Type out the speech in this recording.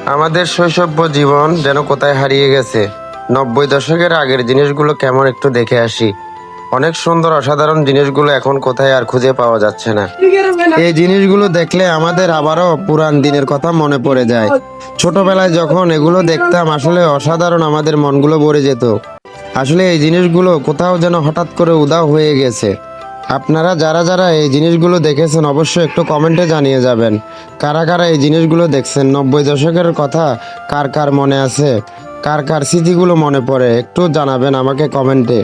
আমাদের শৈশব জীবন যেন কোথায় হারিয়ে গেছে। 90 দশকের আগের জিনিসগুলো কেমন একটু দেখে আসি। অনেক সুন্দর অসাধারণ জিনিসগুলো এখন কোথায় আর খুঁজে পাওয়া যাচ্ছে না। এই জিনিসগুলো দেখলে আমাদের আবারও পুরান দিনের কথা মনে পড়ে যায়। ছোটবেলায় যখন এগুলো দেখতাম আসলে অসাধারণ, আমাদের মনগুলো ভরে যেত। আসলে এই জিনিসগুলো কোথাও যেন হঠাৎ করে উধাও হয়ে গেছে। আপনারা যারা যারা এই জিনিসগুলো দেখেছেন অবশ্যই একটু কমেন্টে জানিয়ে যাবেন। কারা কারা এই জিনিসগুলো দেখছেন, 90 দশকের কথা কার কার মনে আছে, কার কার স্মৃতিগুলো মনে পড়ে একটু জানাবেন আমাকে কমেন্টে।